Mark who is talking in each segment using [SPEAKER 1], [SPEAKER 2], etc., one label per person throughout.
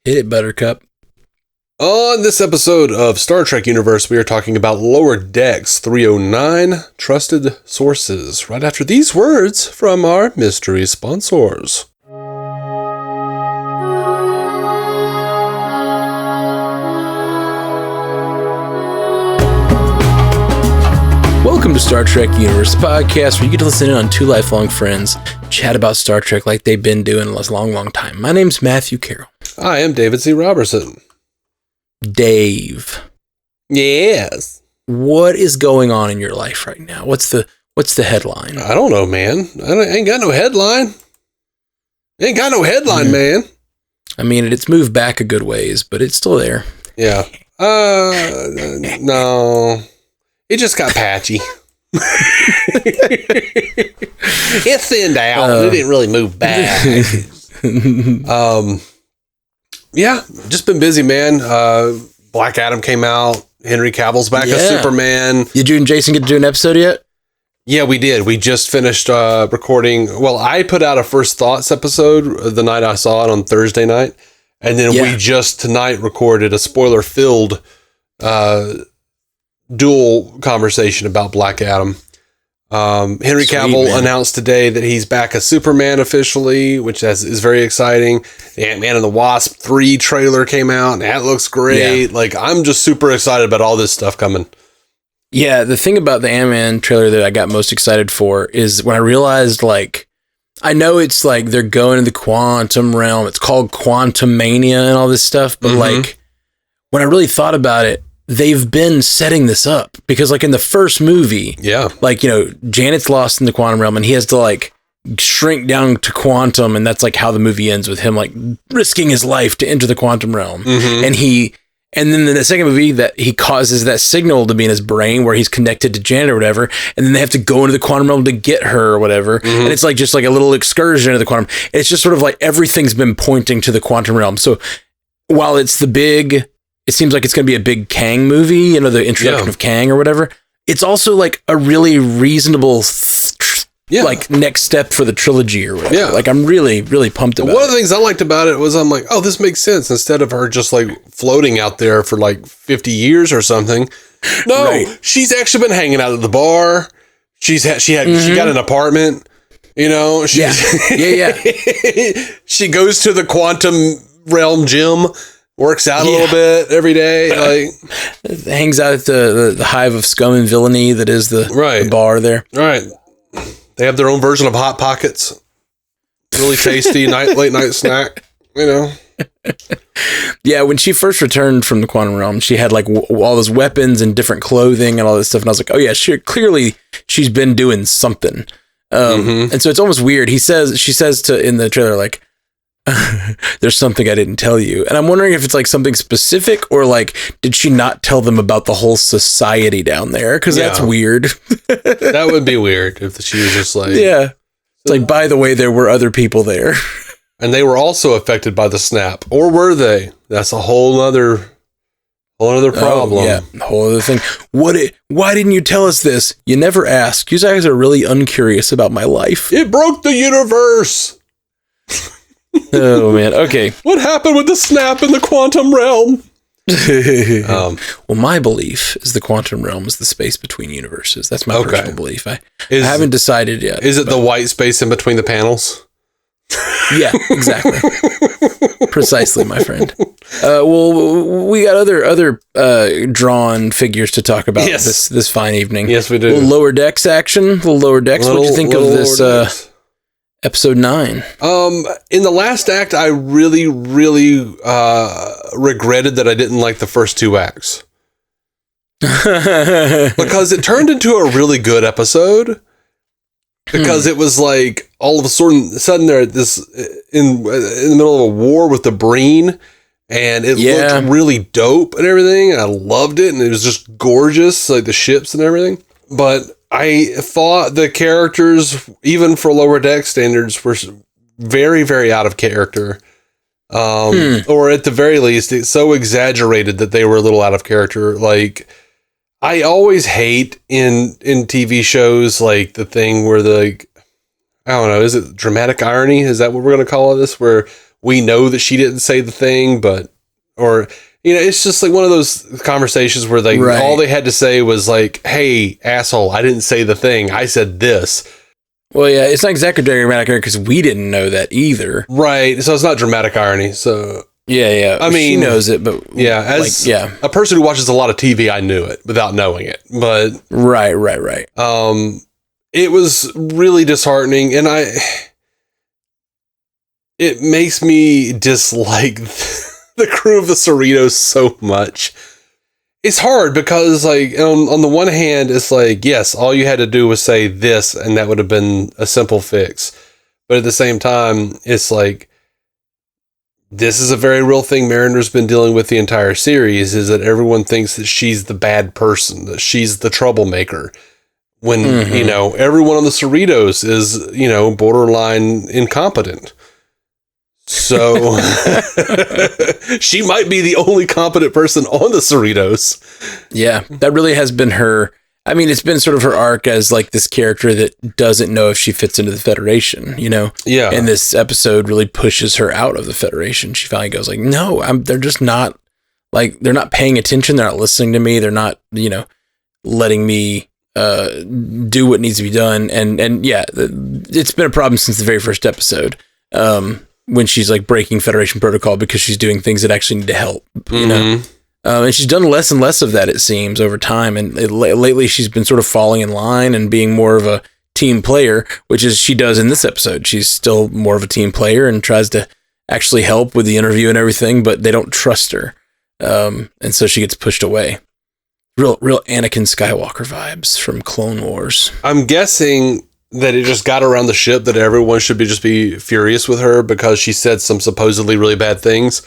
[SPEAKER 1] Hit it, Buttercup.
[SPEAKER 2] On this episode of Star Trek Universe, we are talking about Lower Decks 309, Trusted Sources, right after these words from our mystery sponsors.
[SPEAKER 1] Welcome to Star Trek Universe, the podcast where you get to listen in on two lifelong friends chat about Star Trek like they've been doing a long time. My name's Matthew Carroll.
[SPEAKER 2] I am David C. Robertson.
[SPEAKER 1] Dave.
[SPEAKER 2] Yes.
[SPEAKER 1] What is going on in your life right now? What's the headline?
[SPEAKER 2] I don't know, man. I ain't got no headline. Man.
[SPEAKER 1] I mean, it's moved back a good ways, but it's still there.
[SPEAKER 2] Yeah. No. It just got patchy. It thinned out. It didn't really move back. Yeah, just been busy, man. Black Adam came out. Henry Cavill's back as Superman.
[SPEAKER 1] Did you and Jason get to do an episode yet?
[SPEAKER 2] Yeah, we did. We just finished recording. Well, I put out a First Thoughts episode the night I saw it on Thursday night. And then we just tonight recorded a spoiler-filled dual conversation about Black Adam. Henry Cavill announced today that he's back as Superman officially, which is very exciting. The Ant-Man and the Wasp 3 trailer came out, and that looks great. Yeah. Like, I'm just super excited about all this stuff coming.
[SPEAKER 1] Yeah, the thing about the Ant-Man trailer that I got most excited for is when I realized, like, I know it's like they're going to the quantum realm. It's called Quantum Mania and all this stuff, but like, when I really thought about it, they've been setting this up because like in the first movie, like, you know, Janet's lost in the quantum realm and he has to like shrink down to quantum. And that's like how the movie ends with him like risking his life to enter the quantum realm. And then in the second movie that he causes that signal to be in his brain where he's connected to Janet or whatever. And then they have to go into the quantum realm to get her or whatever. And it's like, just like a little excursion into the quantum. It's just sort of like everything's been pointing to the quantum realm. So while it's it seems like it's going to be a big Kang movie, you know, the introduction of Kang or whatever. It's also like a really reasonable, like next step for the trilogy or whatever. Like I'm really, really pumped about it.
[SPEAKER 2] One of the things I liked about it was I'm like, oh, this makes sense. Instead of her just like floating out there for like 50 years or something. No, she's actually been hanging out at the bar. She got an apartment, you know. She goes to the quantum realm gym. Works out a little bit every day. Like
[SPEAKER 1] hangs out at the hive of scum and villainy that is the bar there.
[SPEAKER 2] Right. They have their own version of Hot Pockets. Really tasty late night snack, you know.
[SPEAKER 1] Yeah, when she first returned from the quantum realm, she had like all those weapons and different clothing and all this stuff. And I was like, oh yeah, she's been doing something. And so it's almost weird. She says in the trailer, like, there's something I didn't tell you. And I'm wondering if it's like something specific or like, did she not tell them about the whole society down there? Because that's weird.
[SPEAKER 2] That would be weird if she was just like...
[SPEAKER 1] Yeah. It's like, by the way, there were other people there.
[SPEAKER 2] And they were also affected by the snap. Or were they? That's a whole other problem.
[SPEAKER 1] Oh, yeah, a whole other thing. Why didn't you tell us this? You never asked. You guys are really uncurious about my life.
[SPEAKER 2] It broke the universe!
[SPEAKER 1] Oh man, okay.
[SPEAKER 2] What happened with the snap in the quantum realm?
[SPEAKER 1] Well, my belief is the quantum realm is the space between universes. That's my personal belief. I haven't decided yet.
[SPEAKER 2] Is it the white space in between the panels?
[SPEAKER 1] Yeah, exactly. Precisely, my friend. Well, we got other drawn figures to talk about this fine evening.
[SPEAKER 2] Yes, we do.
[SPEAKER 1] A little Lower Decks action. What do you think of this episode 9?
[SPEAKER 2] In the last act, I really, really regretted that I didn't like the first 2 acts. Because it turned into a really good episode. Because it was like, all of a sudden they're at this, in the middle of a war with the Breen. And it looked really dope and everything. And I loved it. And it was just gorgeous, like the ships and everything. But I thought the characters, even for Lower Deck standards, were very, very out of character. Or at the very least, it's so exaggerated that they were a little out of character. Like, I always hate in TV shows, like the thing where I don't know, is it dramatic irony? Is that what we're going to call this? Where we know that she didn't say the thing, or it's just like one of those conversations where all they had to say was like, hey, asshole, I didn't say the thing. I said this.
[SPEAKER 1] Well, yeah, it's not exactly dramatic irony because we didn't know that either.
[SPEAKER 2] Right. So it's not dramatic irony. So
[SPEAKER 1] yeah. I mean, she knows it, but
[SPEAKER 2] as a person who watches a lot of TV, I knew it without knowing it. But
[SPEAKER 1] right.
[SPEAKER 2] It was really disheartening, and it makes me dislike the crew of the Cerritos so much. It's hard because, like, on the one hand, it's like, yes, all you had to do was say this, and that would have been a simple fix. But at the same time, it's like, this is a very real thing Mariner's been dealing with the entire series, is that everyone thinks that she's the bad person, that she's the troublemaker. When, everyone on the Cerritos is, borderline incompetent. So she might be the only competent person on the Cerritos.
[SPEAKER 1] Yeah, that really has been her. I mean, it's been sort of her arc as like this character that doesn't know if she fits into the Federation, Yeah. And this episode really pushes her out of the Federation. She finally goes like, no, they're just not like, they're not paying attention. They're not listening to me. They're not, letting me do what needs to be done. And yeah, it's been a problem since the very first episode. When she's like breaking Federation protocol because she's doing things that actually need to help, and she's done less and less of that, it seems, over time. And lately she's been sort of falling in line and being more of a team player, which is she does in this episode. She's still more of a team player and tries to actually help with the interview and everything, but they don't trust her. And so she gets pushed away. Real Anakin Skywalker vibes from Clone Wars.
[SPEAKER 2] I'm guessing that it just got around the ship that everyone should be furious with her because she said some supposedly really bad things.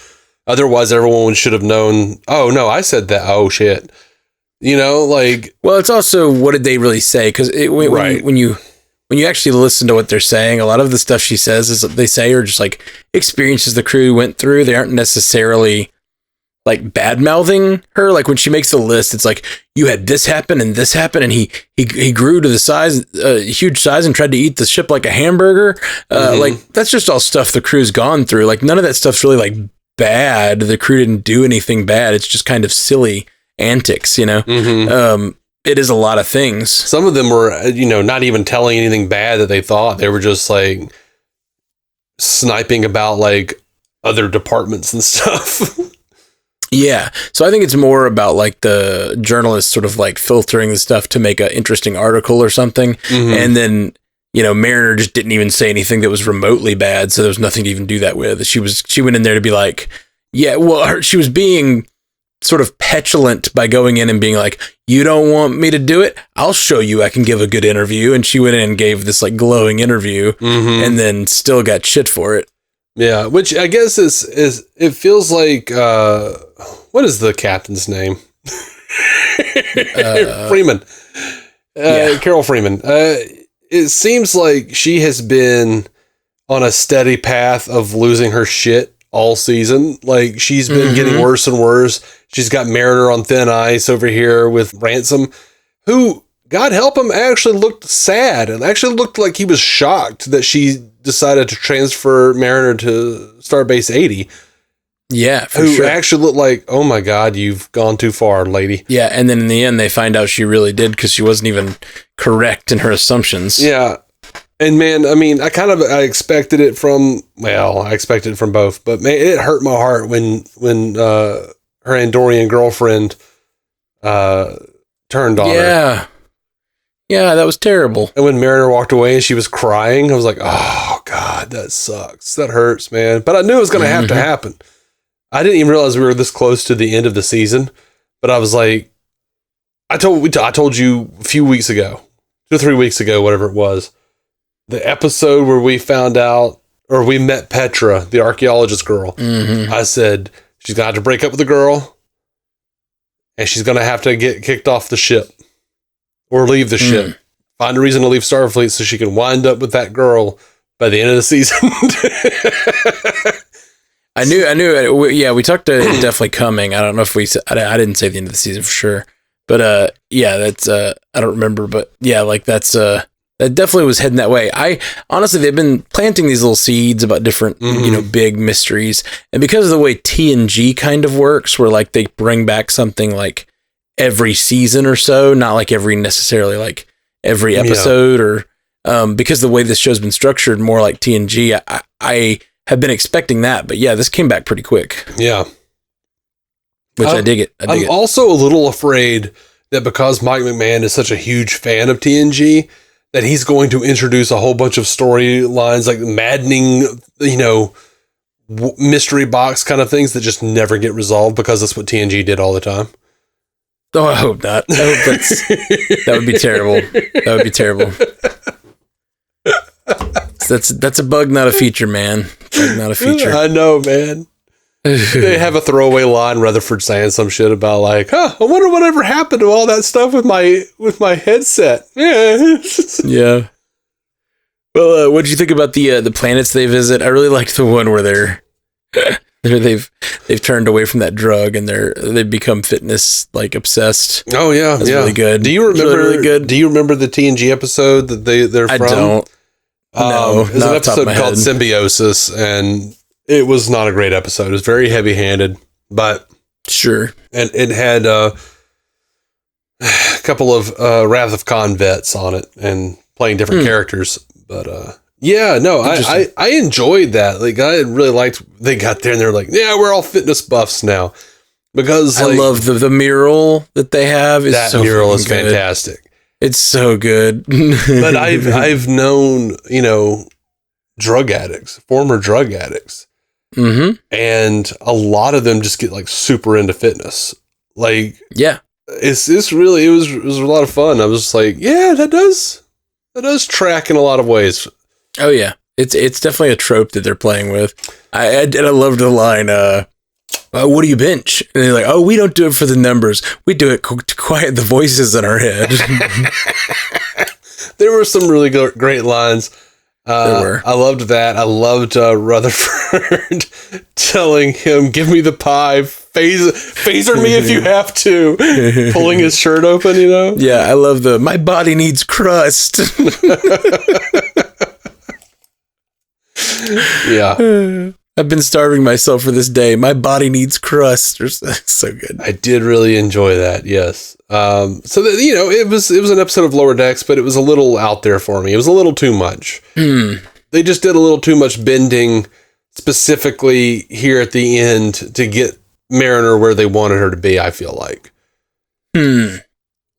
[SPEAKER 2] Otherwise, everyone should have known, oh, no, I said that. Oh, shit.
[SPEAKER 1] Well, it's also, what did they really say? Because when you actually listen to what they're saying, a lot of the stuff she says are just like experiences the crew went through. They aren't necessarily like bad mouthing her. Like when she makes the list, it's like, you had this happen and this happened, and he grew to the size, huge size, and tried to eat the ship like a hamburger. Like that's just all stuff the crew's gone through. Like none of that stuff's really like bad. The crew didn't do anything bad. It's just kind of silly antics, It is a lot of things.
[SPEAKER 2] Some of them were, not even telling anything bad that they thought. They were just like sniping about like other departments and stuff.
[SPEAKER 1] Yeah. So I think it's more about like the journalists sort of like filtering the stuff to make an interesting article or something. And then, Mariner just didn't even say anything that was remotely bad. So there was nothing to even do that with. She went in there to be like, yeah, well, she was being sort of petulant by going in and being like, you don't want me to do it? I'll show you I can give a good interview. And she went in and gave this like glowing interview and then still got shit for it.
[SPEAKER 2] Yeah, which I guess is it feels like what is the captain's name? Freeman. Carol Freeman. It seems like she has been on a steady path of losing her shit all season. Like she's been getting worse and worse. She's got Mariner on thin ice over here with Ransom, who, God help him, actually looked sad and actually looked like he was shocked that she decided to transfer Mariner to Starbase 80.
[SPEAKER 1] Yeah, for
[SPEAKER 2] who
[SPEAKER 1] sure.
[SPEAKER 2] Actually looked like, oh my God, you've gone too far, lady.
[SPEAKER 1] Yeah, and then in the end, they find out she really did because she wasn't even correct in her assumptions.
[SPEAKER 2] Yeah, and man, I mean, I expected it from both, but man, it hurt my heart when her Andorian girlfriend turned on her.
[SPEAKER 1] Yeah, that was terrible.
[SPEAKER 2] And when Mariner walked away and she was crying, I was like, oh God, that sucks. That hurts, man. But I knew it was going to have to happen. I didn't even realize we were this close to the end of the season, but I was like, I told you a few weeks ago, 2 or 3 weeks ago, whatever it was, the episode where we found out, or we met Petra, the archaeologist girl. I said, she's going to have to break up with the girl and she's going to have to get kicked off the ship or leave the ship. Find a reason to leave Starfleet so she can wind up with that girl by the end of the season.
[SPEAKER 1] I knew. Yeah, we talked to it definitely coming. I don't know if I didn't say the end of the season for sure. But yeah, that's, I don't remember. But yeah, like that's That definitely was heading that way. I honestly, they've been planting these little seeds about different, big mysteries. And because of the way TNG kind of works, where like they bring back something like every season or so, not like every every episode or because the way this show's been structured, more like TNG, I have been expecting that. But yeah, this came back pretty quick.
[SPEAKER 2] Yeah.
[SPEAKER 1] Which I dig it.
[SPEAKER 2] I'm also a little afraid that because Mike McMahon is such a huge fan of TNG, that he's going to introduce a whole bunch of storylines, like maddening, mystery box kind of things that just never get resolved because that's what TNG did all the time.
[SPEAKER 1] Oh, I hope not. I hope that would be terrible. That would be terrible. That's a bug, not a feature, man. Bug, not a feature.
[SPEAKER 2] I know, man. They have a throwaway line, Rutherford saying some shit about like, I wonder whatever happened to all that stuff with my headset. Yeah.
[SPEAKER 1] Yeah. Well, what did you think about the planets they visit? I really liked the one where they've turned away from that drug and they've become fitness like obsessed.
[SPEAKER 2] Oh yeah,
[SPEAKER 1] That's
[SPEAKER 2] yeah.
[SPEAKER 1] really good.
[SPEAKER 2] Do you remember?
[SPEAKER 1] Really good.
[SPEAKER 2] Do you remember the TNG episode that they're from?
[SPEAKER 1] I don't. No,
[SPEAKER 2] it was an episode called Symbiosis, and it was not a great episode. It was very heavy-handed, but
[SPEAKER 1] sure.
[SPEAKER 2] And it had a couple of Wrath of Khan vets on it and playing different characters. But yeah, no, I enjoyed that. Like I really liked. They got there and they're like, yeah, we're all fitness buffs now because
[SPEAKER 1] I love the mural that they have.
[SPEAKER 2] That
[SPEAKER 1] so
[SPEAKER 2] mural is
[SPEAKER 1] good.
[SPEAKER 2] fantastic.
[SPEAKER 1] It's so good.
[SPEAKER 2] But I've known, drug addicts, former drug addicts.
[SPEAKER 1] Mm-hmm.
[SPEAKER 2] And a lot of them just get like super into fitness. Like,
[SPEAKER 1] yeah,
[SPEAKER 2] it was a lot of fun. I was just like, yeah, that does track in a lot of ways.
[SPEAKER 1] Oh yeah. It's definitely a trope that they're playing with. I loved the line, what do you bench? And they're like, oh, we don't do it for the numbers. We do it to quiet the voices in our head.
[SPEAKER 2] There were some really great lines.
[SPEAKER 1] There were.
[SPEAKER 2] I loved that. I loved Rutherford telling him, give me the pie, phaser me if you have to, pulling his shirt open,
[SPEAKER 1] Yeah, I love my body needs crust.
[SPEAKER 2] Yeah.
[SPEAKER 1] I've been starving myself for this day. My body needs crust. So good.
[SPEAKER 2] I did really enjoy that. Yes. So that, it was an episode of Lower Decks, but it was a little out there for me. It was a little too much. They just did a little too much bending specifically here at the end to get Mariner where they wanted her to be, I feel like.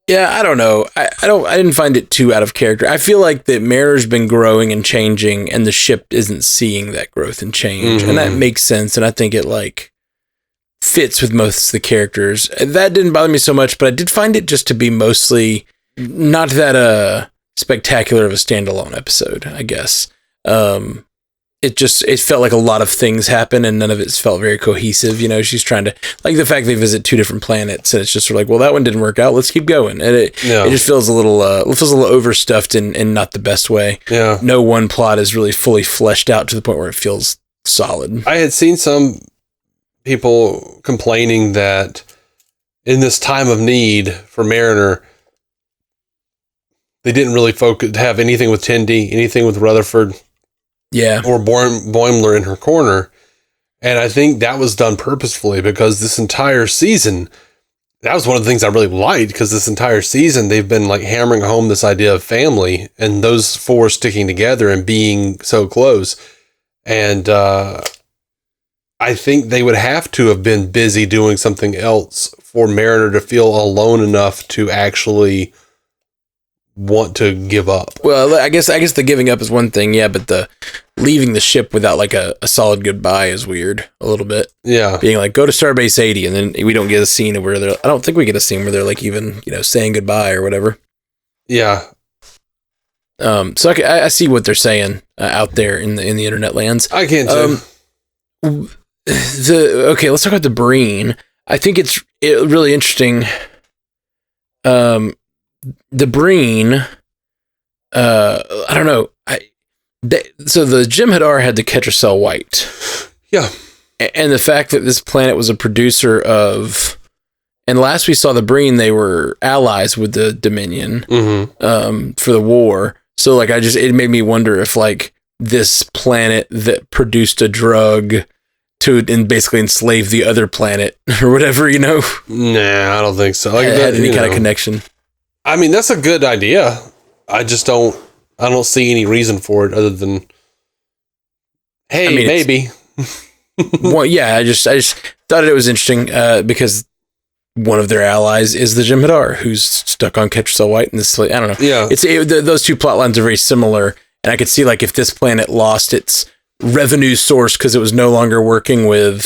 [SPEAKER 1] Yeah, I don't know. I didn't find it too out of character. I feel like that Mariner's been growing and changing and the ship isn't seeing that growth and change. And that makes sense. And I think it like fits with most of the characters. That didn't bother me so much, but I did find it just to be mostly not that spectacular of a standalone episode, I guess. It felt like a lot of things happen and none of it felt very cohesive. She's trying to, like the fact they visit 2 different planets and it's just sort of like, well, that one didn't work out. Let's keep going. And it just feels a little overstuffed and not the best way.
[SPEAKER 2] Yeah.
[SPEAKER 1] No one plot is really fully fleshed out to the point where it feels solid.
[SPEAKER 2] I had seen some people complaining that in this time of need for Mariner, they didn't really have anything with Tendi, anything with Rutherford.
[SPEAKER 1] Yeah.
[SPEAKER 2] Or Boimler in her corner. And I think that was done purposefully because this entire season, that was one of the things I really liked because this entire season, they've been like hammering home this idea of family and those 4 sticking together and being so close. And I think they would have to have been busy doing something else for Mariner to feel alone enough to actually want to give up.
[SPEAKER 1] Well, I guess the giving up is one thing, yeah, but the leaving the ship without like a solid goodbye is weird a little bit.
[SPEAKER 2] Yeah.
[SPEAKER 1] Being like, go to Starbase 80, and then we don't get a scene where I don't think we get a scene where they're like even, saying goodbye or whatever.
[SPEAKER 2] Yeah.
[SPEAKER 1] So I see what they're saying out there in the internet lands.
[SPEAKER 2] I can too.
[SPEAKER 1] Okay, let's talk about the Breen. I think it's really interesting. The Breen, I don't know. So the Jem'Hadar had the Ketracel White.
[SPEAKER 2] Yeah.
[SPEAKER 1] And the fact that this planet was a producer of, and last we saw the Breen, they were allies with the Dominion for the war. So like it made me wonder if like this planet that produced a drug to basically enslave the other planet or whatever, you know?
[SPEAKER 2] Nah, I don't think so. Like
[SPEAKER 1] had any kind of connection.
[SPEAKER 2] I mean, that's a good idea. I don't see any reason for it other than, hey, maybe.
[SPEAKER 1] Well, yeah, I just thought it was interesting because one of their allies is the Jem'Hadar, who's stuck on Catch Cell White in this. I don't know.
[SPEAKER 2] Yeah,
[SPEAKER 1] those two plot lines are very similar, and I could see like if this planet lost its revenue source because it was no longer working with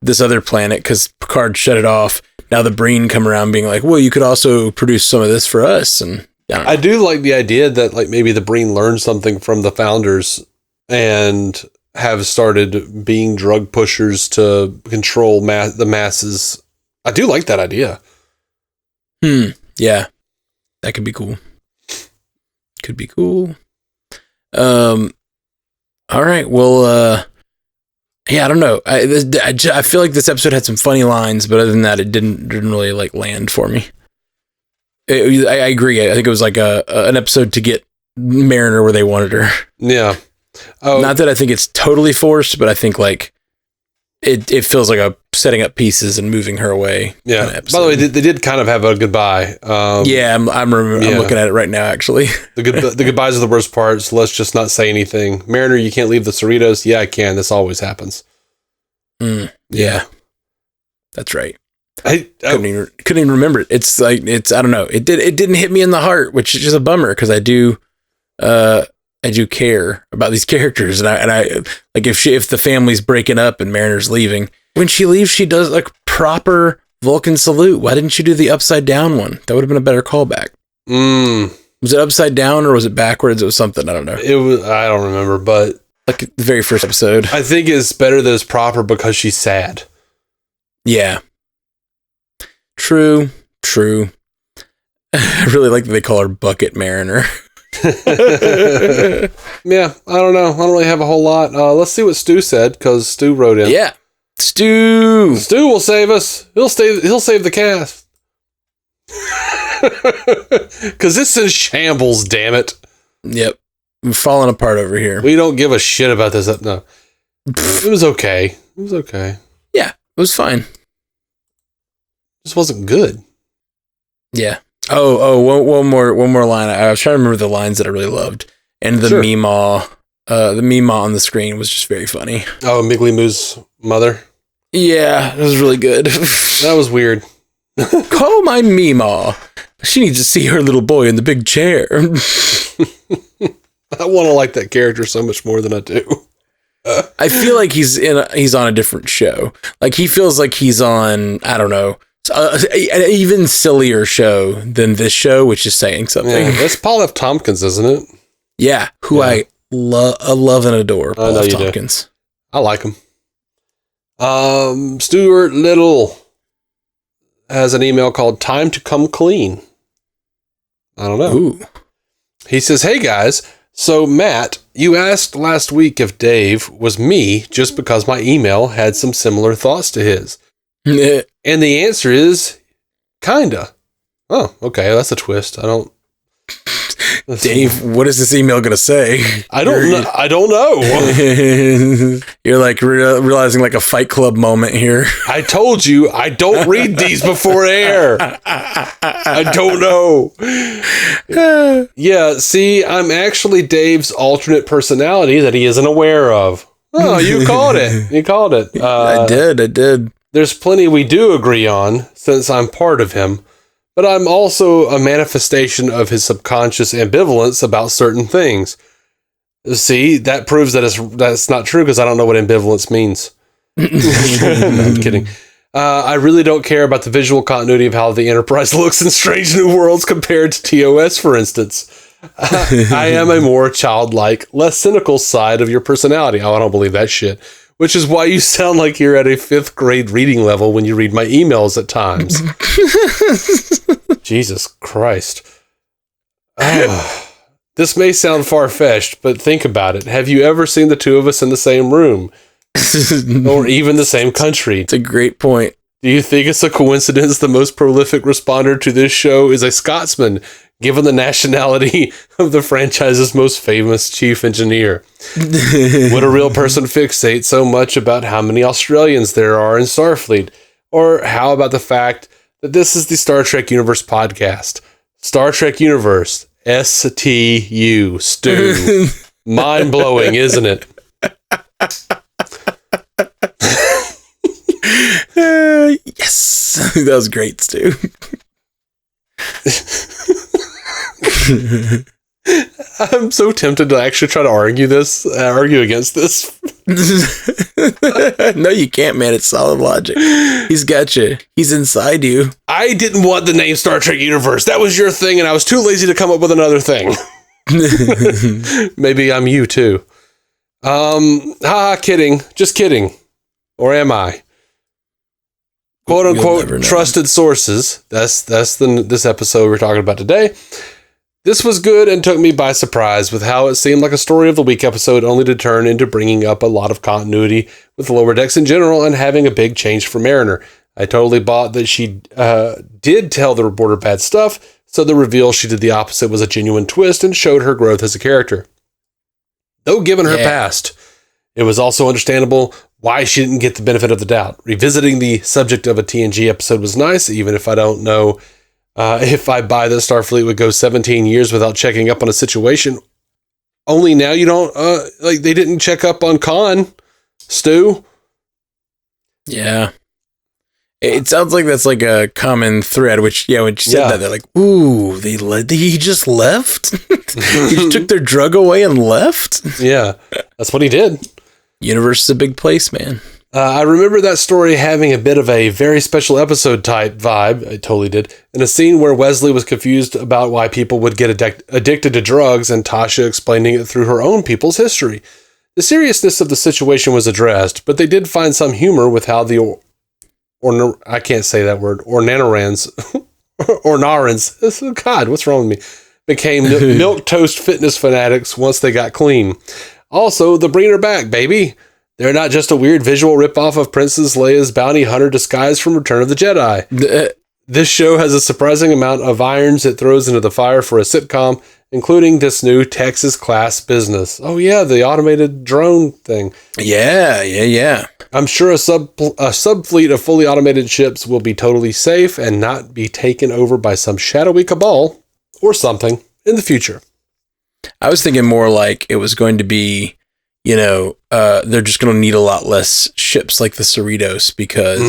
[SPEAKER 1] this other planet because Picard shut it off. Now the Breen come around being like, well, you could also produce some of this for us, and
[SPEAKER 2] I do like the idea that like maybe the Breen learned something from the founders and have started being drug pushers to control the masses. I do like that idea.
[SPEAKER 1] Yeah. That could be cool. All right. Well, yeah, I don't know. I feel like this episode had some funny lines, but other than that, it didn't really like land for me. I agree. I think it was like an episode to get Mariner where they wanted her.
[SPEAKER 2] Yeah.
[SPEAKER 1] Oh. Not that I think it's totally forced, but I think like it feels like a setting up pieces and moving her away.
[SPEAKER 2] Yeah.
[SPEAKER 1] Kind of
[SPEAKER 2] by the way, they did kind of have a goodbye.
[SPEAKER 1] Yeah, I'm looking at it right now. Actually,
[SPEAKER 2] the goodbyes are the worst parts. Let's just not say anything. Mariner, you can't leave the Cerritos. Yeah, I can. This always happens.
[SPEAKER 1] Yeah, that's right. I couldn't even remember it. It's like I don't know. It didn't hit me in the heart, which is just a bummer because I do care about these characters, and I like if the family's breaking up and Mariner's leaving. When she leaves, she does like proper Vulcan salute. Why didn't you do the upside down one? That would have been a better callback. Was it upside down or was it backwards? It was something, I don't know.
[SPEAKER 2] It was, I don't remember, but
[SPEAKER 1] like the very first episode.
[SPEAKER 2] I think it's better that it's proper because she's sad.
[SPEAKER 1] Yeah. True. I really like that they call her Bucket Mariner.
[SPEAKER 2] Yeah, I don't know. I don't really have a whole lot. Let's see what Stu said, because Stu wrote in.
[SPEAKER 1] Yeah. Stu
[SPEAKER 2] will save us. He'll save the cast. Because it's in shambles, damn it.
[SPEAKER 1] Yep. We're falling apart over here.
[SPEAKER 2] We don't give a shit about this. No. It was okay.
[SPEAKER 1] Yeah, it was fine.
[SPEAKER 2] Just wasn't good.
[SPEAKER 1] Yeah. One more line. I was trying to remember the lines that I really loved. And the Meemaw on the screen was just very funny. Oh,
[SPEAKER 2] Miggly Moo's mother?
[SPEAKER 1] Yeah, it was really good.
[SPEAKER 2] That was weird.
[SPEAKER 1] Call my Meemaw. She needs to see her little boy in the big chair.
[SPEAKER 2] I want to like that character so much more than I do.
[SPEAKER 1] I feel like he's on a different show. Like he feels like he's on, I don't know, an even sillier show than this show, which is saying something. Yeah,
[SPEAKER 2] that's Paul F. Tompkins, isn't it?
[SPEAKER 1] Yeah, I love and adore. Paul F. Tompkins.
[SPEAKER 2] Do. I like him. Stuart Little has an email called "Time to Come Clean." I don't know.
[SPEAKER 1] Ooh.
[SPEAKER 2] He says, "Hey guys, so Matt, you asked last week if Dave was me just because my email had some similar thoughts to his, and the answer is kinda." Oh, okay, that's a twist. I don't.
[SPEAKER 1] Dave, what is this email going to say?
[SPEAKER 2] I don't know.
[SPEAKER 1] You're like realizing like a Fight Club moment here.
[SPEAKER 2] I told you, I don't read these before air. I don't know. Yeah, see, I'm actually Dave's alternate personality that he isn't aware of. Oh, you called it.
[SPEAKER 1] I did.
[SPEAKER 2] There's plenty we do agree on since I'm part of him. But I'm also a manifestation of his subconscious ambivalence about certain things. See, that proves that that's not true because I don't know what ambivalence means. No, I'm kidding. I really don't care about the visual continuity of how the Enterprise looks in Strange New Worlds compared to TOS, for instance. I am a more childlike, less cynical side of your personality. Oh, I don't believe that shit. Which is why you sound like you're at a 5th grade reading level when you read my emails at times. Jesus Christ. Oh, this may sound far-fetched, but think about it. Have you ever seen the two of us in the same room? Or even the same country?
[SPEAKER 1] It's a great point.
[SPEAKER 2] Do you think it's a coincidence the most prolific responder to this show is a Scotsman? given the nationality of the franchise's most famous chief engineer? Would a real person fixate so much about how many Australians there are in Starfleet? Or how about the fact that this is the Star Trek Universe podcast? Star Trek Universe, STU, Stu. Mind-blowing, isn't it?
[SPEAKER 1] Yes. That was great, Stu.
[SPEAKER 2] I'm so tempted to actually try to argue against this.
[SPEAKER 1] No, you can't, man. It's solid logic. He's got you. He's inside you.
[SPEAKER 2] I didn't want the name Star Trek Universe. That was your thing, and I was too lazy to come up with another thing. Maybe I'm you too. Kidding. Just kidding. Or am I? Quote unquote trusted sources. That's this episode we're talking about today. This was good and took me by surprise with how it seemed like a story of the week episode, only to turn into bringing up a lot of continuity with Lower Decks in general and having a big change for Mariner. I totally bought that she did tell the reporter bad stuff, so the reveal she did the opposite was a genuine twist and showed her growth as a character. Though given her past, it was also understandable why she didn't get the benefit of the doubt. Revisiting the subject of a TNG episode was nice, even if I don't know if I buy that Starfleet would go 17 years without checking up on a situation. Only now you don't, they didn't check up on Khan, Stu.
[SPEAKER 1] Yeah. It sounds like that's like a common thread, which, when she said that, they're like, ooh, he just left? He just took their drug away and left?
[SPEAKER 2] Yeah, that's what he did.
[SPEAKER 1] Universe is a big place, man.
[SPEAKER 2] I remember that story having a bit of a very special episode type vibe. I totally did. In a scene where Wesley was confused about why people would get addicted to drugs and Tasha explaining it through her own people's history. The seriousness of the situation was addressed, but they did find some humor with how the I can't say that word, Ornarans, God, what's wrong with me? Became milk toast fitness fanatics once they got clean. Also, the bringing her back, baby. They're not just a weird visual ripoff of Princess Leia's bounty hunter disguised from Return of the Jedi. This show has a surprising amount of irons it throws into the fire for a sitcom, including this new Texas class business. Oh yeah, the automated drone thing.
[SPEAKER 1] Yeah.
[SPEAKER 2] I'm sure a subfleet of fully automated ships will be totally safe and not be taken over by some shadowy cabal or something in the future.
[SPEAKER 1] I was thinking more like it was going to be, they're just going to need a lot less ships like the Cerritos because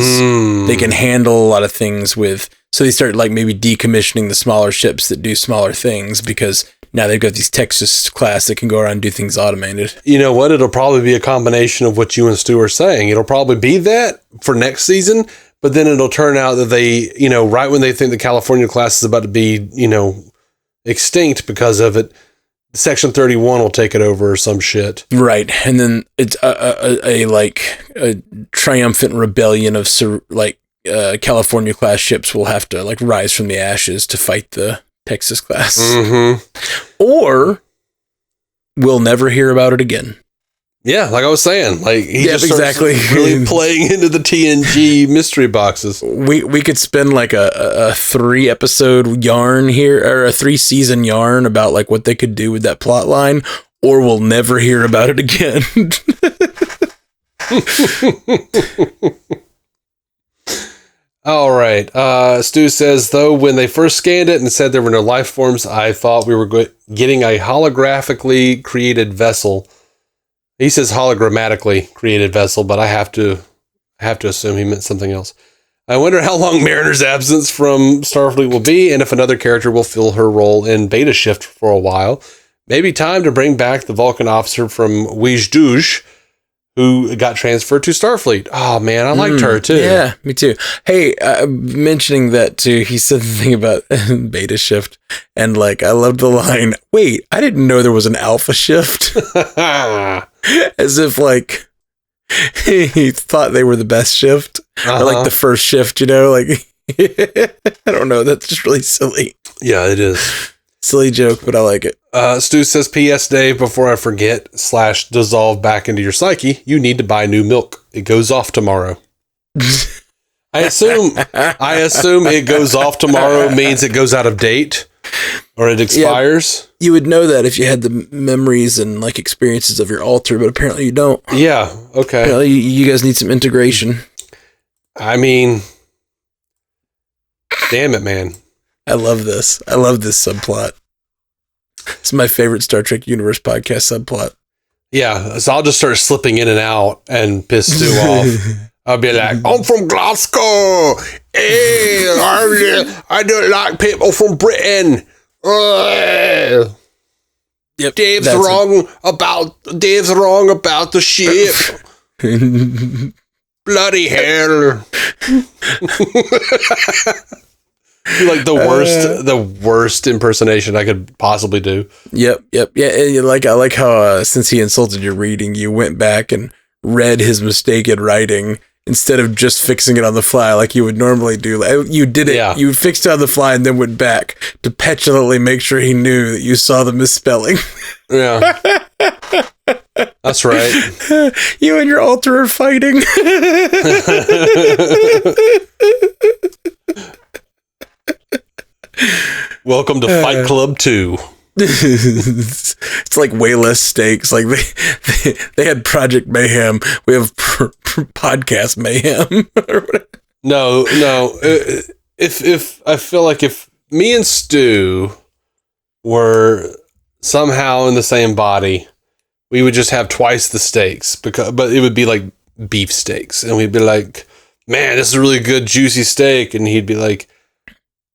[SPEAKER 1] they can handle a lot of things so they start like maybe decommissioning the smaller ships that do smaller things because now they've got these Texas class that can go around and do things automated. You know what? It'll probably be a combination of what you and Stu are saying. It'll probably be that for next season, but then it'll turn out that they, right when they think the California class is about to be, extinct because of it, Section 31 will take it over or some shit. Right. And then it's a triumphant rebellion of California class ships will have to rise from the ashes to fight the Texas class. Mm-hmm. Or we'll never hear about it again. Yeah, like I was saying, he just starts really playing into the TNG mystery boxes. We could spend a 3-episode yarn here, or a 3-season yarn about what they could do with that plot line, or we'll never hear about it again. All right. Stu says, though, when they first scanned it and said there were no life forms, I thought we were getting a holographically created vessel. He says hologrammatically created vessel, but I have to assume he meant something else. I wonder how long Mariner's absence from Starfleet will be, and if another character will fill her role in Beta Shift for a while. Maybe time to bring back the Vulcan officer from Wijduj, who got transferred to Starfleet. Oh, man, I liked her, too. Yeah, me too. Hey, mentioning that, too, he said the thing about Beta Shift, and, I loved the line, wait, I didn't know there was an Alpha Shift. As if, he thought they were the best shift, or, the first shift, I don't know, that's just really silly. Yeah, it is. Silly joke, but I like it. Stu says, P.S. Dave, before I forget / dissolve back into your psyche, you need to buy new milk. It goes off tomorrow. I assume it goes off tomorrow means it goes out of date.
[SPEAKER 2] Or it expires?
[SPEAKER 1] Yeah, you would know that if you had the memories and like experiences of your alter, but apparently you don't.
[SPEAKER 2] Yeah, okay.
[SPEAKER 1] Apparently you guys need some integration.
[SPEAKER 2] I mean, damn it, man.
[SPEAKER 1] I love this. I love this subplot. It's my favorite Star Trek Universe podcast subplot.
[SPEAKER 2] Yeah, so I'll just start slipping in and out and piss Stu off. I'll be like, I'm from Glasgow. Hey, I don't like people from Britain.
[SPEAKER 1] Yep,
[SPEAKER 2] Dave's wrong about the ship. Bloody hell. Like the worst impersonation I could possibly do.
[SPEAKER 1] Yep. Yeah, and I like how since he insulted your reading, you went back and read his mistake in writing instead of just fixing it on the fly like you would normally do. You did it. Yeah. You fixed it on the fly and then went back to petulantly make sure he knew that you saw the misspelling.
[SPEAKER 2] Yeah. That's right.
[SPEAKER 1] You and your alter are fighting.
[SPEAKER 2] Welcome to Fight Club 2.
[SPEAKER 1] It's like way less stakes. Like they had Project Mayhem. We have Podcast Mayhem.
[SPEAKER 2] No. If I feel like if me and Stu were somehow in the same body, we would just have twice the stakes but it would be like beef steaks, and we'd be like, man, this is a really good juicy steak, and he'd be like,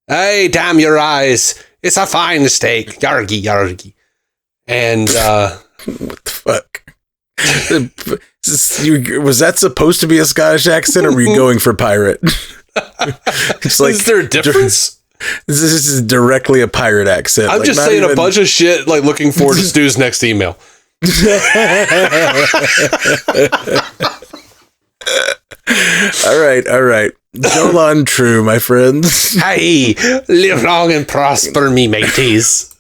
[SPEAKER 2] hey, damn your eyes, it's a fine steak, yargy. And
[SPEAKER 1] what the fuck? Was that supposed to be a Scottish accent, or were you going for pirate? It's like,
[SPEAKER 2] is there a difference?
[SPEAKER 1] This is directly a pirate accent.
[SPEAKER 2] I'm just saying a bunch of shit, like looking forward to Stu's next email.
[SPEAKER 1] All right. Jolan True, my friends.
[SPEAKER 2] Hey, live long and prosper, me mateys.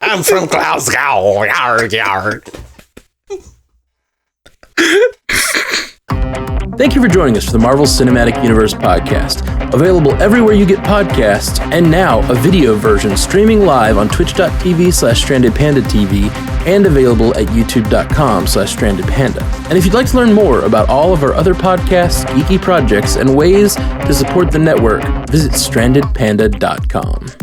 [SPEAKER 2] I'm from Glasgow. Yarg.
[SPEAKER 1] Thank you for joining us for the Marvel Cinematic Universe podcast. Available everywhere you get podcasts, and now a video version streaming live on twitch.tv/strandedpandatv and available at youtube.com/strandedpanda. And if you'd like to learn more about all of our other podcasts, geeky projects, and ways to support the network, visit strandedpanda.com.